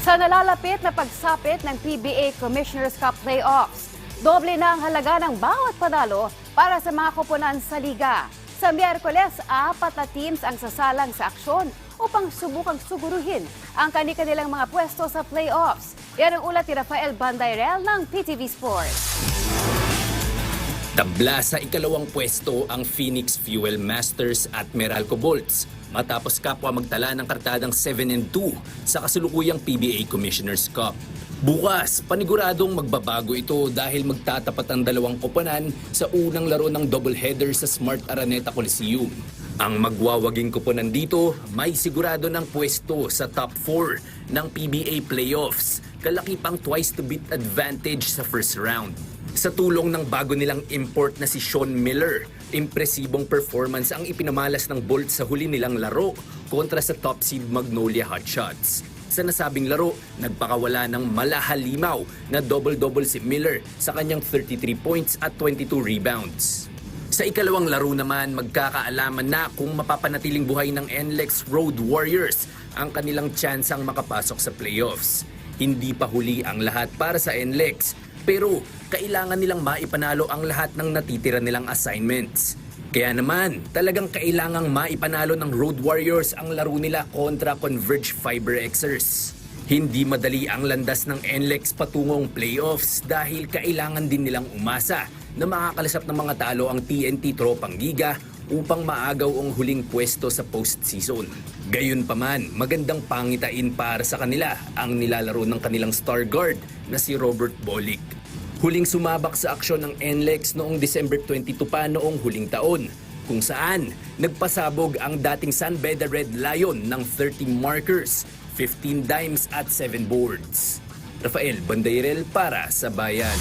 Sa nalalapit na pagsapit ng PBA Commissioner's Cup Playoffs, doble na ang halaga ng bawat panalo para sa mga koponan sa liga. Sa Miyerkules, 4 na teams ang sasalang sa aksyon upang subukang suguruhin ang kanilang mga pwesto sa playoffs. Yan ang ulat ni Rafael Bandayrel ng PTV Sports. Tabla sa ikalawang pwesto ang Phoenix Fuel Masters at Meralco Bolts matapos kapwa magtala ng kartadang 7-2 sa kasulukuyang PBA Commissioner's Cup. Bukas, paniguradong magbabago ito dahil magtatapat ang dalawang koponan sa unang laro ng doubleheader sa Smart Araneta Coliseum. Ang magwawaging koponan dito may sigurado ng pwesto sa top 4 ng PBA playoffs, kalaki pang twice to beat advantage sa first round. Sa tulong ng bago nilang import na si Sean Miller, impresibong performance ang ipinamalas ng Bolts sa huli nilang laro kontra sa top seed Magnolia Hotshots. Sa nasabing laro, nagpakawala ng malahalimaw na double-double si Miller sa kanyang 33 points at 22 rebounds. Sa ikalawang laro naman, magkakaalaman na kung mapapanatiling buhay ng NLEX Road Warriors ang kanilang tsansang makapasok sa playoffs. Hindi pa huli ang lahat para sa NLEX, pero kailangan nilang maipanalo ang lahat ng natitira nilang assignments. Kaya naman, talagang kailangang maipanalo ng Road Warriors ang laro nila kontra Converge FiberXers. Hindi madali ang landas ng NLEX patungong playoffs dahil kailangan din nilang umasa na makakalasap ng mga talo ang TNT Tropang Giga upang maagaw ang huling pwesto sa postseason. Gayunpaman, magandang pangitain para sa kanila ang nilalaro ng kanilang star guard na si Robert Bolick. Huling sumabak sa aksyon ng NLEX noong December 22 pa noong huling taon, kung saan nagpasabog ang dating San Beda Red Lion ng 30 markers, 15 dimes at 7 boards. Rafael Bandayrel para sa Bayan.